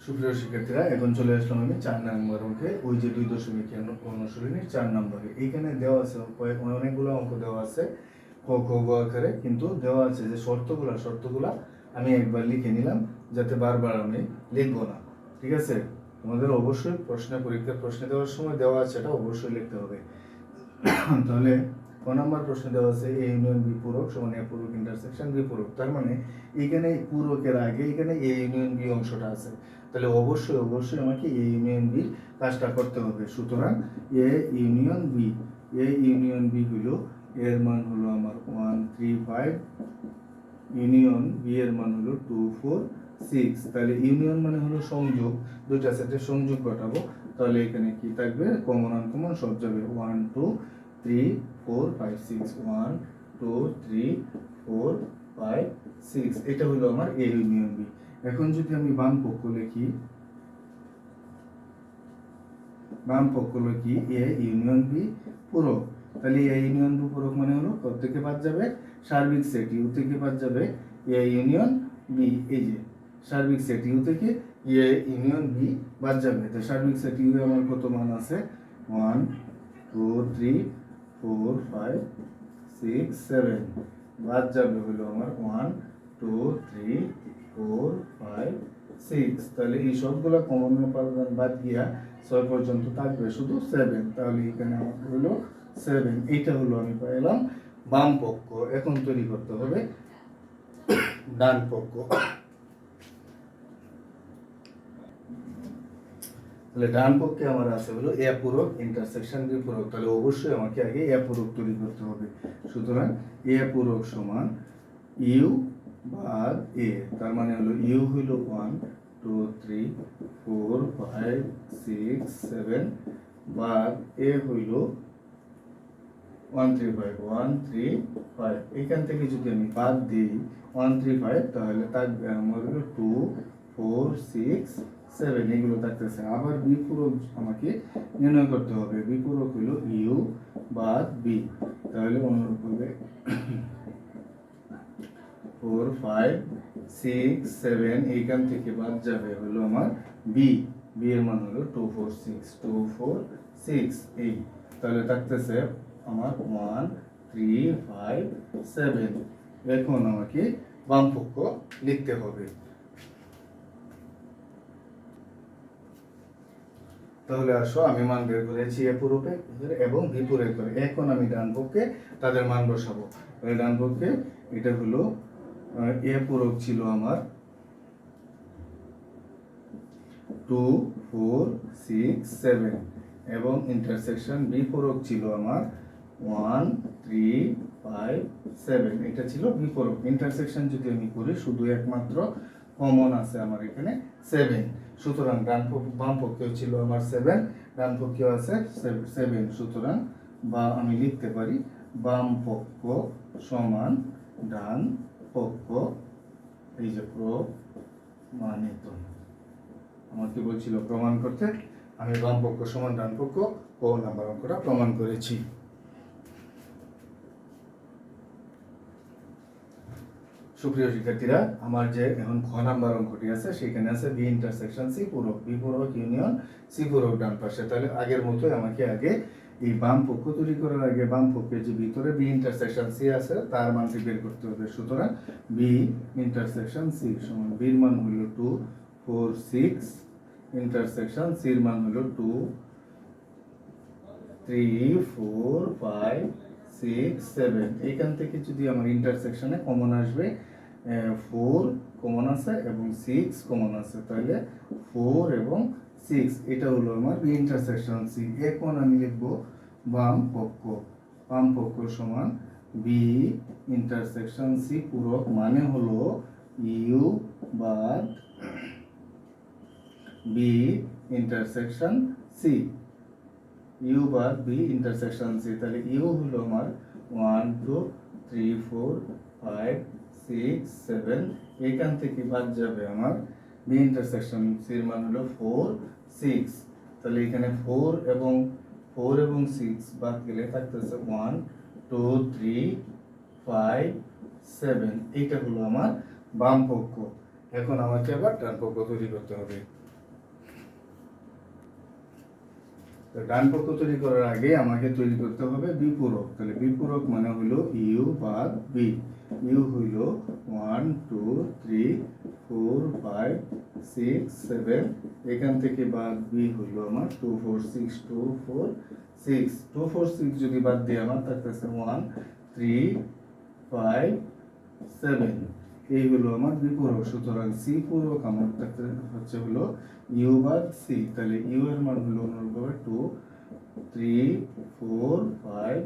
সুপ্রিয় শিক্ষার্থীরা, এখন চলে আসলাম আমি 4 নম্বর অঙ্কে। ওই যে 2.1 অনুশীলনীর 4 নম্বরে এইখানে দেওয়া আছে অনেকগুলো অঙ্ক দেওয়া আছে ক খ গ আকারে, কিন্তু দেওয়া আছে যে শর্তগুলা আমি একবার লিখে নিলাম যাতে বারবার আমি লিখবো না। ঠিক আছে, তোমাদের অবশ্যই পরীক্ষার প্রশ্ন দেওয়ার সময় দেওয়া আছে, এটা অবশ্যই লিখতে হবে। তাহলে ক নম্বর প্রশ্ন দেওয়া আছে এ ইউনিয়ন বি পূরক সমান এ পূরক ইন্টারসেকশন বি পূরক। তার মানে এখানে পূরকের আগে এখানে এ ইউনিয়ন বি অংশটা আছে, তাহলে অবশ্যই আমাকে এ ইউনিয়ন বি কাজটা করতে হবে। সুতরাং এ ইউনিয়ন বি হলো, এর মান হলো আমার 1 3 5, ইউনিয়ন বি এর মান হলো 2 4 6। তাহলে ইউনিয়ন মানে হলো সংযোগ, দুইটা সেটের সংযোগ ঘটাবো। তাহলে এখানে কি থাকবে, কমন আনকমন সব যাবে। 1 2 3 4 5 6, 1 2 3 4 5 6, এটা হলো আমার এ ইউনিয়ন বি। এখন যদি আমি বাম পক্ষ লিখি এ ইউনিয়ন বি পূরক, তাহলে এ ইউনিয়ন বি পূরক মানে হলো কত থেকে বাদ যাবে, সার্বিক সেট ইউ থেকে বাদ যাবে এ ইউনিয়ন বি। এই যে সার্বিক সেট ইউ থেকে এ ইউনিয়ন বি বাদ যাবে, তো সার্বিক সেট ইউ আমার কত মান আছে, 1 2 3 4 5 6 7, বাদ যাবে হলো আমার 1 2 3 4 5 6। তাহলে এই সবগুলো কমন উপাদান বাদ গিয়া 6 পর্যন্ত থাকবে শুধু 7। তাহলে এখানে আমার হলো 7। এইটা হলো আমি পাইলাম বাম পক্ষ। এখন তৈরি করতে হবে ডান পক্ষ। তাহলে ডান পক্ষে আমার আছে হলো এ পূরক ইন্টারসেকশন বি পূরক। তাহলে অবশ্যই আমাকে আগে এ পূরক তৈরি করতে হবে। সুতরাং এ পূরক সমান ইউ ভাগ এ, তার মানে হলো ইউ হলো 1 2 3 4 5 6 7 ভাগ এ হইল 1 3 5 1 3 5। এখান থেকে যদি আমি বাদ দিই 1 3 5, তাহলে থাকবে আমার হলো 2 4 6 7, এগুলো থাকতেছে। আবার বি পূরক আমাকে নির্ণয় করতে হবে। বি পূরক হলো ইউ বাদ বি, তাহলে অনুরূপ হবে 4 5 6 7, এইখান থেকে বাদ যাবে হলো আমার বি এর মান হলো 2 4 6 2 4 6 এই, তাহলে থাকতেছে আমার 1 3 5 7। এখন আমাকে বাম পক্ষ লিখতে হবে। তাহলে আসো, আমি মান বের করেছি এ পূরকে এবং বি পূরক করে। এখন আমি ডান পক্ষে তাদের মান বসাবো। তাহলে ডান পক্ষে এটা হলো এ পূরক ছিল আমার 2 4 6 7 এবং ইন্টারসেকশন বি পূরক ছিল আমার 1 3 5 7, এটা ছিল বি পূরক। ইন্টারসেকশন যদি আমি করি, শুধু একমাত্র কমন আছে আমার এখানে 7। সুতরাং বাম পক্ষে ছিল আমার 7, ডান পক্ষে আছে 7। সুতরাং বা আমি লিখতে পারি বাম পক্ষ সমান ডান পক্ষ। এই যে প্রমাণিত, আমাকে বলছিল প্রমাণ করতে, আমি বাম পক্ষ সমান ডান পক্ষ ও নাম্বার অঙ্কটা প্রমাণ করেছি। সুপ্রিয় শিক্ষার্থীরা, আমার যে এখন খ নাম্বার অঙ্কটি আছে সেখানে আছে বি ইন্টারসেকশন সি পূরক, বি পূরক ইউনিয়ন সি পূরক ডান পাশে। তাহলে আগের মতোই আমাকে আগে এই বাম পক্ষ তৈরি করার আগে বাম পক্ষের যে ভিতরে বি ইন্টারসেকশন সি আছে তার মানটি বের করতে হবে। সুতরাং বি ইন্টারসেকশন সি সমান বির মান হলো 2 4 6, ইন্টারসেকশন সির মান হলো 2 3 4 5 6 7। এইখান থেকে যদি আমার ইন্টারসেকশনে কমন আসবে 4 কমন আছে এবং 6 কমন আছে, তাহলে 4 এবং 6, এটা হলো আমার বি ইন্টারসেকশন সি। এখন আমি লিখব বাম পক্ষ সমান বি ইন্টারসেকশন সি পূরক, মানে হলো ইউ বাদ বি ইন্টারসেকশন সি, ইউ বাদ বি ইন্টারসেকশন সি। তাহলে ইউ হলো আমার 1 2 3 4 5 6 7, এখান থেকে বাদ যাবে আমার বি ইন্টারসেকশন সির মান হলো 4 6। তাহলে এখানে 4 এবং 6 বাদ গেলে থাকতেছে 1 2 3 5 7, এইটা হলো আমার বাম পক্ষ। এখন আমাকে আবার ডান পক্ষ তৈরি করতে হবে। তো ডান পক্ষ তৈরি করার আগে আমাকে তৈরি করতে হবে বিপূরক। তাহলে বিপূরক মানে হলো ইউ বাদ বি। ইউ হইল 1 2 3 4 5 6 7, এখান থেকে বাদ বি হইল আমার 2 4 6 2 4 6 2 4 6 যদি বাদ দিই আমার থাকতেছে 1 3 5 7। এই হলো আমার বিপূরক। সুতরাং সি পূরক আমার থাকতে হচ্ছে হলো ইউ বাদ সি। তাহলে ইউ এর মান হলো অনুরূপভাবে 2 3 4 5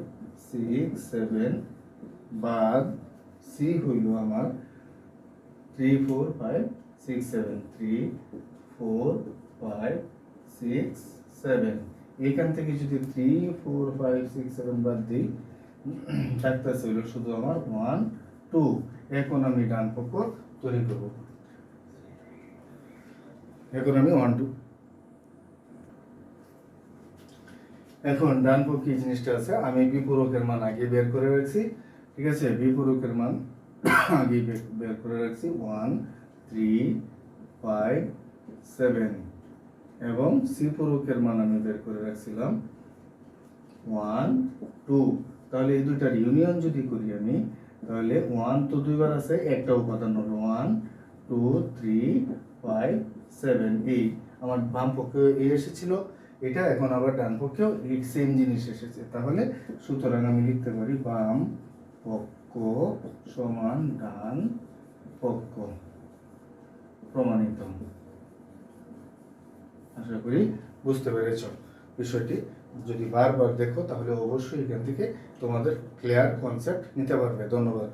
6 7 বাদ সি হইল আমার 3 4 5 6 7 3 4 5 6 7। এখান থেকে যদি 3 4 5 6 7 বাদ দিই থাকতেছে হইল শুধু আমার 1 2। এখন আমি ডান পক্ষ তৈরি করব। এখন আমি 1 2, এখন ডান পক্ষে এই জিনিসটা আছে, আমি বিপূরকের মান আগে বের করে রাখছি। ঠিক আছে, বিপূরকের মান আগে বের করে রাখছি 1 3 5 7, এবং সি পূরকের মান আমি বের করে রাখছিলাম 1 2। তাহলে এই দুইটার ইউনিয়ন যদি করি আমি, তাহলে 1 তো দুইবার আছে, একটা উপাদান হলো 1 2 3 5 7 8। আমার বাম পক্ষে এই এসেছিল এটা, এখন আবার ডান পক্ষেও এই সেম জিনিস এসেছে। তাহলে সুতরাং আমি লিখতে পারি বাম পক্ষ সমান ডান পক্ষ প্রমাণিত। আশা করি বুঝতে পেরেছ বিষয়টি। যদি বারবার দেখো তাহলে অবশ্যই এখান থেকে তোমাদের ক্লিয়ার কনসেপ্ট নিতে পারবে। ধন্যবাদ।